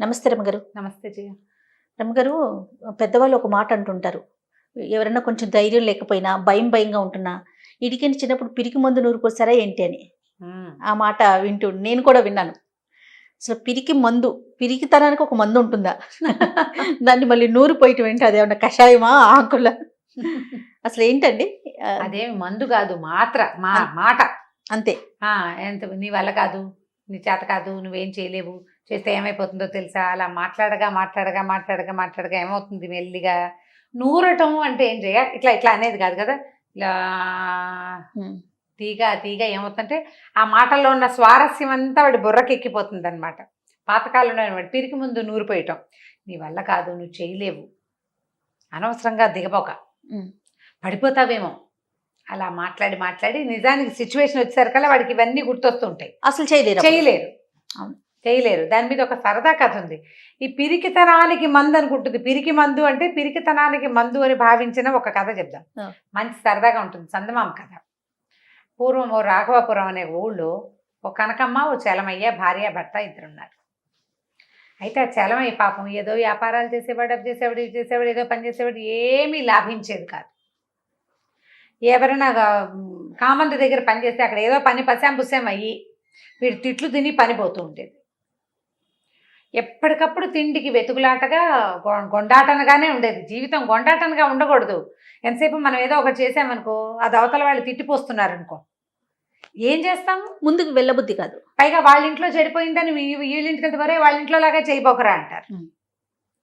నమస్తే రమ్మగారు. నమస్తే జయ. రమ్మగారు, పెద్దవాళ్ళు ఒక మాట అంటుంటారు. ఎవరైనా కొంచెం ధైర్యం లేకపోయినా, భయంగా ఉంటున్నా, ఇడికని చిన్నప్పుడు పిరికి మందు నూరుకొస్తారా ఏంటి అని. ఆ మాట నేను కూడా విన్నాను. అసలు పిరికి మందు, పిరికితనానికి ఒక మందు ఉంటుందా? దాన్ని మళ్ళీ నూరిపోయటం ఏంటి? అదేమన్నా కషాయమా, ఆకుల? అసలు ఏంటండి? అదేమి మందు కాదు, మాట అంతే. ఎంత నీ వల్ల కాదు, నీ చేత కాదు, నువ్వేం చేయలేవు, చేస్తే ఏమైపోతుందో తెలుసా, అలా మాట్లాడగా ఏమవుతుంది, మెల్లిగా నూరటం అంటే ఏం చేయ, ఇట్లా అనేది కాదు కదా. ఇలా తీగ ఏమవుతుందంటే ఆ మాటల్లో ఉన్న స్వారస్యం అంతా వాడి బుర్రకి ఎక్కిపోతుంది అనమాట. పాతకాలంలో వాడి పిరికి ముందు నూరిపోయటం. నీ వల్ల కాదు, నువ్వు చేయలేవు, అనవసరంగా దిగపోక, పడిపోతావేమో, అలా మాట్లాడి నిజానికి సిచ్యువేషన్ వచ్చేసరికల్లా వాడికి ఇవన్నీ గుర్తొస్తుంటాయి. అసలు చేయలేరు. దాని మీద ఒక సరదా కథ ఉంది. ఈ పిరికితనానికి మందు అనుకుంటుంది. పిరికి మందు అంటే పిరికితనానికి మందు అని భావించిన ఒక కథ చెప్దాం. మంచి సరదాగా ఉంటుంది. చందమామ కథ. పూర్వం ఓ రాఘవాపురం అనే ఊళ్ళో ఓ కనకమ్మ, ఓ చలమయ్య, భార్య భర్త ఇద్దరున్నారు. అయితే ఆ చలమయ్య పాపం ఏదో వ్యాపారాలు చేసేవాడు, అవి చేసేవాడు, ఏదో పని చేసేవాడు, ఏమీ లాభించేది కాదు. ఎవరైనా కామంది దగ్గర పని చేస్తే అక్కడ ఏదో పని పశాంపుశాం అయ్యి వీడు తిట్లు తిని పని పోతూ ఉండేది. ఎప్పటికప్పుడు తిండికి వెతుకులాటగా గొండాటనగానే ఉండేది. జీవితం గొండాటనగా ఉండకూడదు. ఎంతసేపు మనం ఏదో ఒకటి చేసామనుకో, అది అవతల వాళ్ళు తిట్టిపోస్తున్నారు అనుకో, ఏం చేస్తాము? ముందుకు వెళ్ళబుద్ధి కాదు. పైగా వాళ్ళ ఇంట్లో చెడిపోయిందని వీళ్ళింటికి వెళ్తే వరే వాళ్ళ ఇంట్లో లాగా చేయబోకరా అంటారు.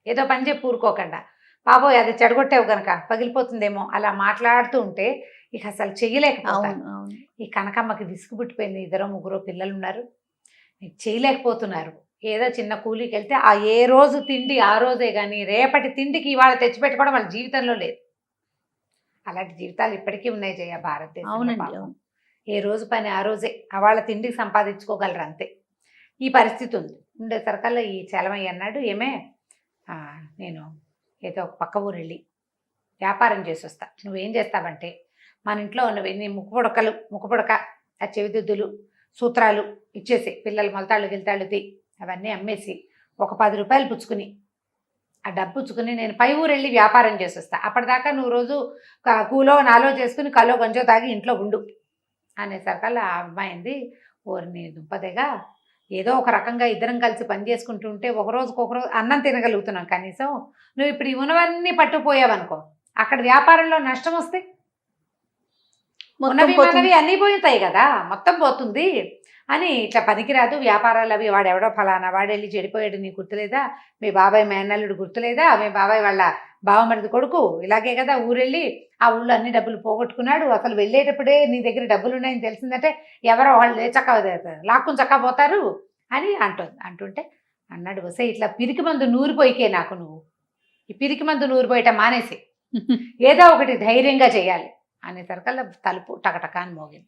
ఏదో పని చెప్పి ఊరుకోకుండా, బాబోయ్ అది చెడగొట్టావు గనక పగిలిపోతుందేమో, అలా మాట్లాడుతూ ఉంటే ఇక అసలు చెయ్యలేకపోతాను. ఈ కనకమ్మకి విసుగు పుట్టిపోయింది. 2-3 పిల్లలు ఉన్నారు, చేయలేకపోతున్నారు. ఏదో చిన్న కూలీకి వెళ్తే ఆ ఏ రోజు తిండి ఆ రోజే, కానీ రేపటి తిండికి ఇవాళ తెచ్చిపెట్టుకోవడం వాళ్ళ జీవితంలో లేదు. అలాంటి జీవితాలు ఇప్పటికీ ఉన్నాయి జయ భారతదేశంలో. ఏ రోజు పని ఆ రోజే, వాళ్ళ తిండికి సంపాదించుకోగలరు అంతే. ఈ పరిస్థితి ఉండేసరికల్లా ఈ చలమయ్య అన్నాడు, ఏమే నేను ఏదో ఒక పక్క ఊరు వెళ్ళి వ్యాపారం చేసి వస్తా, నువ్వేం చేస్తావంటే మన ఇంట్లో ఉన్నవి ముక్కుపుడక, ఆ చెవిదిద్దులు, సూత్రాలు ఇచ్చేసి, పిల్లలు మొలతాళ్ళు గిల్తాళ్ళు అవన్నీ అమ్మేసి ఒక 10 రూపాయలు పుచ్చుకుని, ఆ డబ్బు పుచ్చుకుని నేను పై ఊరు వెళ్ళి వ్యాపారం చేసి వస్తా. అప్పటిదాకా నువ్వు రోజు కూలో నాలో చేసుకుని కలో కొంచెం తాగి ఇంట్లో ఉండు అనేసరికల్లా ఆ అమ్మాయింది, ఓరిని దుంపదేగా, ఏదో ఒక రకంగా ఇద్దరం కలిసి పని చేసుకుంటూ ఉంటే ఒకరోజు అన్నం తినగలుగుతున్నాం కనీసం. నువ్వు ఇప్పుడు ఉన్నవన్నీ పట్టుకుపోయావనుకో, అక్కడ వ్యాపారంలో నష్టం వస్తే మనవి అన్నీ పోతాయి కదా, మొత్తం పోతుంది అని. ఇట్లా పనికిరాదు వ్యాపారాలు అవి, వాడెవడో ఫలానా వాడు వెళ్ళి చెడిపోయాడు, నీకు గుర్తులేదా, మీ బాబాయ్ మేనల్లుడు గుర్తులేదా, మీ బాబాయ్ వాళ్ళ బావమరిది కొడుకు ఇలాగే కదా ఊరెళ్ళి ఆ ఊళ్ళో అన్ని డబ్బులు పోగొట్టుకున్నాడు, అసలు వెళ్ళేటప్పుడే నీ దగ్గర డబ్బులు ఉన్నాయని తెలిసిందంటే ఎవరో వాళ్ళు లాక్కుని చక్క పోతారు అని అంటుంటే అన్నాడు, వస్తే ఇట్లా పిరికి మందు నూరిపోయికే నాకు, నువ్వు ఈ పిరికి మందు నూరిపోయటం మానేసి ఏదో ఒకటి ధైర్యంగా చేయాలి అనేసరికల్లా తలుపు టకటకా అని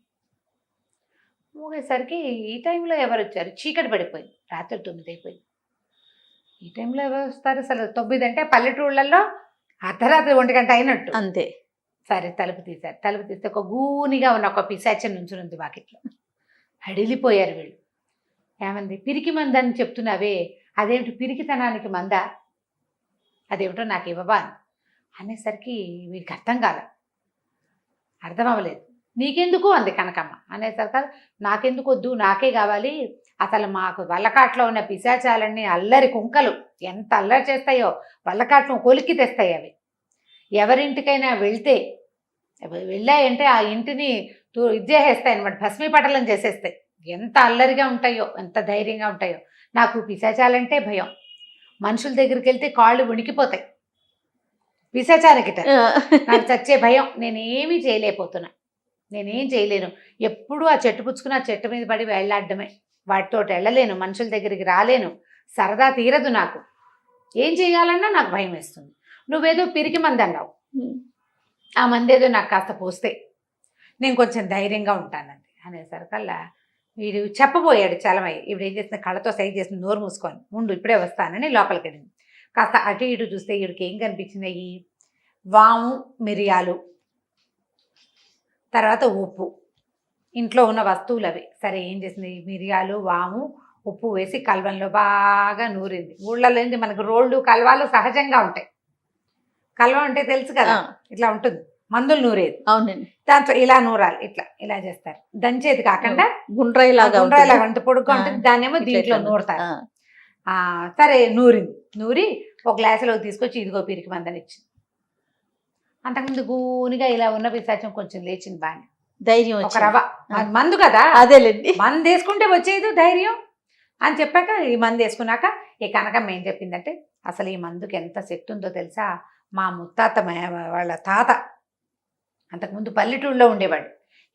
మోగేసరికి ఈ టైంలో ఎవరు వచ్చారు? చీకటి పడిపోయింది, రాత్రి 9 అయిపోయింది. ఈ టైంలో ఎవరు వస్తారు? అసలు 9 అంటే పల్లెటూళ్ళల్లో అర్ధరాత్రి 1 గంట అయినట్టు అంతే. సరే తలుపు తీశారు. తలుపు తీస్తే ఒక గూనిగా ఉన్న ఒక పిశాచం నుంచునుంది వాకిట్లో. హడిలిపోయారు వీళ్ళు. ఏమంది? పిరికి మంద అని చెప్తున్నావే, అదేమిటి పిరికితనానికి మందా? అదేమిటో నాకు ఇవ్వబా అనేసరికి వీడికి అర్థం అవ్వలేదు. నీకెందుకు అంది కనకమ్మ. అనేసరికి నాకెందుకు వద్దు, నాకే కావాలి. అసలు మాకు వల్లకాట్లో ఉన్న పిశాచాలన్నీ అల్లరి కుంకలు, ఎంత అల్లరి చేస్తాయో, వల్లకాట్ను కొలిక్కి తెస్తాయి అవి. ఎవరింటికైనా వెళ్ళాయంటే ఆ ఇంటిని ఇది చేసేస్తాయి అనమాట, భస్మీపటలం చేసేస్తాయి. ఎంత అల్లరిగా ఉంటాయో, ఎంత ధైర్యంగా ఉంటాయో. నాకు పిశాచాలంటే భయం. మనుషుల దగ్గరికి వెళ్తే కాళ్ళు వణికిపోతాయి. పిశాచాలకిట నాకు చచ్చే భయం. నేనేమీ చేయలేకపోతున్నా, నేనేం చేయలేను. ఎప్పుడూ ఆ చెట్టు పుచ్చుకుని ఆ చెట్టు మీద పడి వెళ్ళాడమే, వాటితో వెళ్ళలేను, మనుషుల దగ్గరికి రాలేను, సరదా తీరదు నాకు. ఏం చేయాలన్నా నాకు భయం వేస్తుంది. నువ్వేదో పిరికి మంది అన్నావు, ఆ మంది ఏదో నాకు కాస్త పోస్తే నేను కొంచెం ధైర్యంగా ఉంటానండి అనేసరికల్లా వీడు చెప్పబోయాడు చలమయ్య. ఇప్పుడు ఏం చేస్తుంది, కళ్ళతో సైజ్ చేసింది, నోరు మూసుకొని ఉండు ఇప్పుడే వస్తానని లోపలికి వెళ్ళింది. కాస్త అటు ఇటు చూస్తే వీడికి ఏం కనిపించినాయి? వాము, మిరియాలు, తర్వాత ఉప్పు, ఇంట్లో ఉన్న వస్తువులు అవి. సరే ఏం చేసింది, మిరియాలు, వాము, ఉప్పు వేసి కల్వంలో బాగా నూరింది. ఊళ్ళలో ఏంది మనకు రోళ్ళు కల్వాలు సహజంగా ఉంటాయి. కల్వ అంటే తెలుసు కదా, ఇట్లా ఉంటుంది, మందులు నూరేది. అవునండి. దాంతో ఇలా నూరాలి, ఇట్లా ఇలా చేస్తారు. దంచేది కాకుండా గుండ్రాయిలాగా అంత పొడుగ్గా ఉంటుంది, దాన్ని ఏమో దీంట్లో నూరుతారు. సరే నూరి ఒక గ్లాసులో తీసుకొచ్చి ఇదిగో పిరికి మందనిచ్చింది. అంతకుముందు గూనిగా ఇలా ఉన్న పిశాచం కొంచెం లేచింది, బాగా ధైర్యం ఒక రవ్వ. అది మందు కదా, అదేలేండి, మందు వేసుకుంటే వచ్చేది ధైర్యం అని చెప్పాక ఈ మందు వేసుకున్నాక ఈ కనకమ్మ ఏం చెప్పిందంటే, అసలు ఈ మందుకి ఎంత శక్తి ఉందో తెలుసా, మా ముత్తాత వాళ్ళ తాత అంతకుముందు పల్లెటూరులో ఉండేవాడు.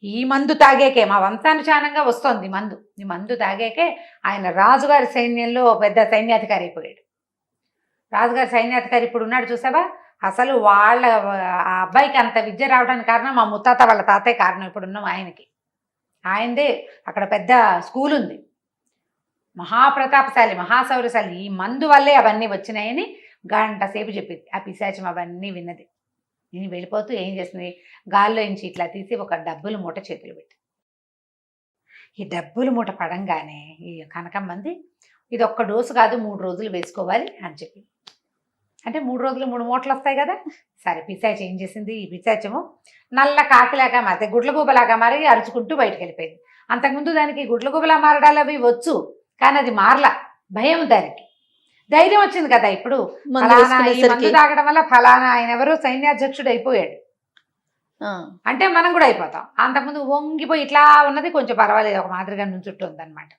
ఈ మందు తాగేకే మా వంశానుచానంగా వస్తోంది మందు. ఈ మందు తాగేకే ఆయన రాజుగారి సైన్యంలో పెద్ద సైన్యాధికారి అయిపోయాడు. రాజుగారి సైన్యాధికారి ఇప్పుడు ఉన్నాడు చూసావా, అసలు వాళ్ళ ఆ అబ్బాయికి అంత విద్య రావడానికి కారణం మా ముత్తాత వాళ్ళ తాతయ్య కారణం. ఇప్పుడున్నాం ఆయనకి, ఆయనదే అక్కడ పెద్ద స్కూల్ ఉంది, మహాప్రతాపశాలి మహాశౌర్యశాలి. ఈ మందు వల్లే అవన్నీ వచ్చినాయని గంట సేపు చెప్పింది. ఆ పిశాచం అవన్నీ విన్నది. నేను వెళ్ళిపోతూ ఏం చేసింది, గాల్లో నుంచి ఇట్లా తీసి ఒక డబ్బుల మూట చేతులు పెట్టి, ఈ డబ్బుల మూట పడంగానే ఈ కనకమ్మంది, ఇది ఒక్క డోసు కాదు 3 రోజులు వేసుకోవాలి అని చెప్పి. అంటే 3 రోజులు 3 మూటలు వస్తాయి కదా. సరే పిశాచం ఏం చేసింది, ఈ పిశాచము నల్ల కాకిలాగా మారితే గుడ్లగూబలాగా మారి అరుచుకుంటూ బయటకు వెళ్ళిపోయింది. అంతకుముందు దానికి గుడ్లగూబలా మారడాలు అవి వచ్చు, కానీ అది మారలా, భయం దానికి. ధైర్యం వచ్చింది కదా, ఇప్పుడు ఫలానా ఈ మందు తాగడం వల్ల ఫలానా ఆయన ఎవరో సైన్యాధ్యక్షుడు అయిపోయాడు అంటే మనం కూడా అయిపోతాం. అంతకుముందు వంగిపోయి ఇట్లా ఉన్నది, కొంచెం పర్వాలేదు, ఒక మాదిరిగా నుంచుట్టు ఉందన్నమాట.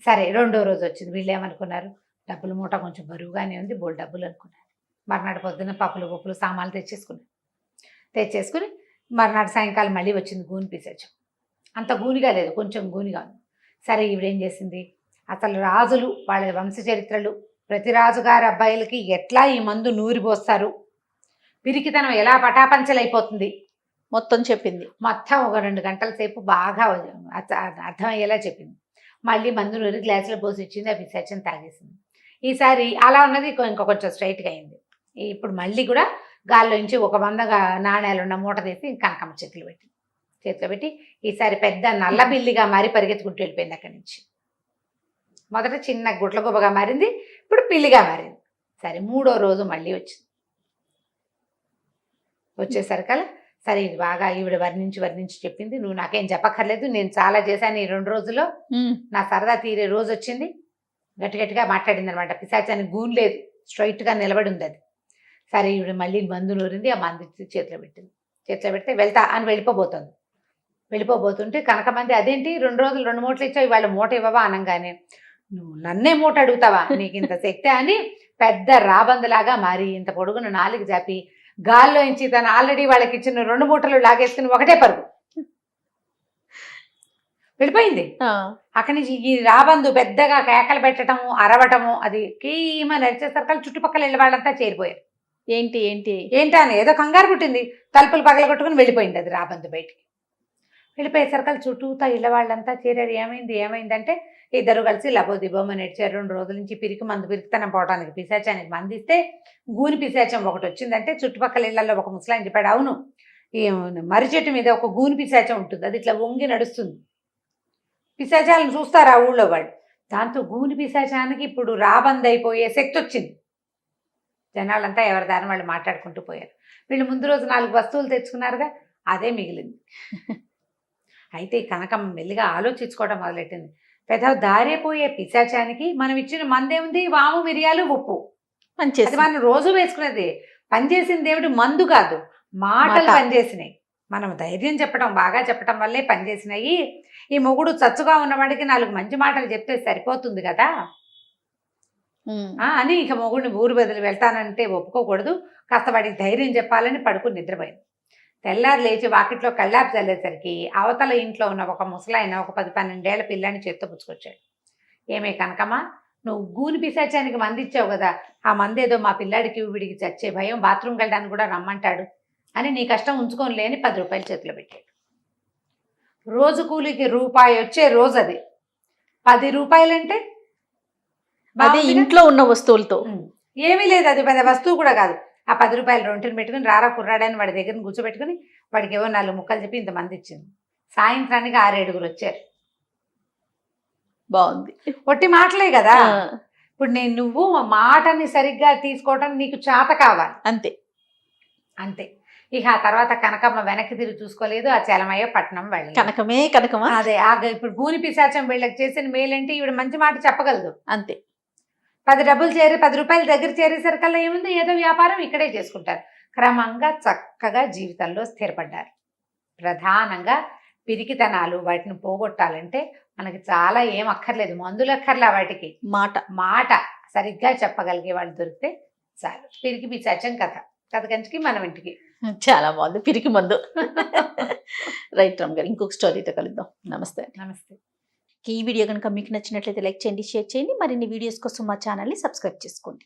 సరే 2వ రోజు వచ్చింది. వీళ్ళు ఏమనుకున్నారు, డబ్బుల మూట కొంచెం బరువుగానే ఉంది, బోల్ డబ్బులు అనుకున్నారు. మర్నాడు పొద్దున్న పప్పులు సామాన్లు తెచ్చేసుకుని మర్నాడు సాయంకాలం మళ్ళీ వచ్చింది గూని పిశాచం. అంత గూనిగా లేదు, కొంచెం గూనిగా ఉంది. సరే ఈవిడేం చేసింది, అసలు రాజులు వాళ్ళ వంశచరిత్రలు, ప్రతి రాజుగారి అబ్బాయిలకి ఎట్లా ఈ మందు నూరిపోస్తారు, పిరికితనం ఎలా పటాపంచలైపోతుంది మొత్తం చెప్పింది. మొత్తం ఒక 2 గంటల సేపు బాగా అర్థమయ్యేలా చెప్పింది. మళ్ళీ మందు నూరి గ్లాసులో పోసి ఇచ్చింది. ఆ పిశాచం తాగేసింది. ఈసారి అలా ఉన్నది ఇంకా కొంచెం స్ట్రైట్గా అయింది. ఇప్పుడు మళ్ళీ కూడా గాల్లో నుంచి ఒక 100 నాణ్యాలు ఉన్న మూట తీసి కనకమ్మ చేతిలో పెట్టి ఈసారి పెద్ద నల్ల బిల్లిగా మారి పరిగెత్తుకుంటూ వెళ్ళిపోయింది అక్కడి నుంచి. మొదట చిన్న గుట్లగొబ్బగా మారింది, ఇప్పుడు పిల్లిగా మారింది. సరే 3వ రోజు మళ్ళీ వచ్చేసరికల్లా సరే ఇది బాగా ఈవిడ వర్ణించి చెప్పింది. నువ్వు నాకేం చెప్పక్కర్లేదు, నేను చాలా చేశాను ఈ 2 రోజుల్లో, నా సరదా తీరే రోజు వచ్చింది. గట్టిగా మాట్లాడింది అనమాట. పిశాచానికి గూన్ లేదు, స్ట్రైట్గా నిలబడి ఉంది అది. సరే ఈవిడ మళ్ళీ మందు నూరింది, ఆ మందు చేతిలో పెడితే వెళ్తా అని వెళ్ళిపోబోతుంటే కనకమంది, అదేంటి 2 రోజులు 2 మూటలు ఇచ్చావు, ఇవాళ మూట ఇవ్వవా అనగానే, నువ్వు నన్నే మూట అడుగుతావా, నీకు ఇంత శక్తి అని పెద్ద రాబందులాగా మారి ఇంత పొడుగున 4 జాపి గాల్లో ఇంచి తను ఆల్రెడీ వాళ్ళకి ఇచ్చిన 2 మూటలు లాగేసుకుని ఒకటే పరుగు వెళ్ళిపోయింది. అక్కడి నుంచి ఈ రాబందు పెద్దగా కేకలు పెట్టడము, అరవటము, అది కీమ నడిచేసరికి చుట్టుపక్కల వెళ్ళే వాళ్ళంతా చేరిపోయారు. ఏంటి అని ఏదో కంగారు పుట్టింది, తలుపులు పగలగొట్టుకుని వెళ్ళిపోయింది అది రాబందు. బయటికి వెళ్ళిపోయేసరికి చుట్టూతా ఇళ్ళ వాళ్ళంతా చేరారు. ఏమైందంటే ఇద్దరు కలిసి లబోదిబోమని నడిచారు. 2 రోజుల నుంచి పిరికితనం పోవడానికి పిశాచానికి మందిస్తే గూని పిశాచం ఒకటి వచ్చిందంటే చుట్టుపక్కల ఇళ్లలో ఒక ముసలాయన చెప్పాడు, అవును ఈ మర్రి చెట్టు మీద ఒక గూని పిశాచం ఉంటుంది, అది ఇట్లా వంగి నడుస్తుంది, పిశాచాలను చూస్తారు ఆ ఊళ్ళో వాళ్ళు. దాంతో గూని పిశాచానికి ఇప్పుడు రాబంద్ అయిపోయే శక్తి వచ్చింది. జనాలంతా ఎవరి దారిని వాళ్ళు మాట్లాడుకుంటూ పోయారు. వీళ్ళు ముందు రోజు 4 వస్తువులు తెచ్చుకున్నారుగా, అదే మిగిలింది. అయితే ఈ కనకమ్మ మెల్లిగా ఆలోచించుకోవడం మొదలెట్టింది. పెద్ద దారిపోయే పిశాచానికి మనం ఇచ్చిన మందేముంది, వాము మిరియాలు ఉప్పు, అది మనం రోజు వేసుకునేది. పనిచేసిన దేవుడు మందు కాదు, మాటలు పనిచేసినాయి. మనం ధైర్యం చెప్పడం, బాగా చెప్పడం వల్లే పనిచేసినాయి. ఈ మొగుడు చచ్చుగా ఉన్నవాడికి 4 మంచి మాటలు చెప్తే సరిపోతుంది కదా అని ఇక మొగుడిని ఊరు బదులు వెళ్తానంటే ఒప్పుకోకూడదు, కాస్త వాడికి ధైర్యం చెప్పాలని పడుకుని నిద్రపోయింది. తెల్లారు లేచి వాకిట్లో కళ్ళాపి చల్లేసరికి అవతల ఇంట్లో ఉన్న ఒక ముసలాయన ఒక 10-12 ఏళ్ల పిల్లాన్ని చేత్తో పుచ్చుకొచ్చాడు. ఏమే కనకమ్మ, నువ్వు గూని పిశాచానికి మంది ఇచ్చావు కదా, ఆ మందేదో మా పిల్లాడికి వీడికి చచ్చే భయం, బాత్రూమ్కి వెళ్ళడానికి కూడా రమ్మంటాడు అని నీ కష్టం ఉంచుకొని లేని 10 రూపాయలు చేతిలో పెట్టాడు. రోజు కూలికి రూపాయి వచ్చే రోజు అది. 10 రూపాయలంటే అదే ఇంట్లో ఉన్న వస్తువులతో ఏమీ లేదు, అది పెద్ద వస్తువు కూడా కాదు. ఆ 10 రూపాయలు రొంటిని పెట్టుకుని రారా కుర్రాడని వాడి దగ్గర కూర్చోబెట్టుకుని వాడికి ఏవో 4 ముక్కలు చెప్పి ఇంతమంది ఇచ్చింది. సాయంత్రానికి 6-7 వచ్చారు. బాగుంది. ఒట్టి మాటలే కదా. ఆ, ఇప్పుడు నువ్వు మాటని సరిగ్గా తీసుకోవటం నీకు చేత కావాలి అంతే. అంతే. ఇక ఆ తర్వాత కనకమ్మ వెనక్కి తిరిగి చూసుకోలేదు, ఆ చలమయ్య పట్నం వెళ్ళి కనకమే కనకమా. అదే ఇప్పుడు భూని పిశాచం వీళ్ళకి చేసిన మేలంటే ఈవిడ మంచి మాట చెప్పగలదు. అంతే. 10 రూపాయలు దగ్గర చేరేసరికల్లా ఏముంది, ఏదో వ్యాపారం ఇక్కడే చేసుకుంటారు. క్రమంగా చక్కగా జీవితంలో స్థిరపడ్డారు. ప్రధానంగా పిరికితనాలు వాటిని పోగొట్టాలంటే మనకి చాలా ఏం అక్కర్లేదు, మందులు అక్కర్లా వాటికి. మాట సరిగ్గా చెప్పగలిగే వాళ్ళు దొరికితే చాలు. పిరికి పిశాచం కథ కంచికి మనం ఇంటికి. చాలా బాగుంది, పిరికి మందు. రైట్ రామ్ గారు, ఇంకొక స్టోరీతో కలుద్దాం. నమస్తే. నమస్తే. ఈ వీడియో కనుక మీకు నచ్చినట్లయితే లైక్ చేయండి, షేర్ చేయండి. మరిన్ని వీడియోస్ కోసం మా ఛానల్ని సబ్స్క్రైబ్ చేసుకోండి.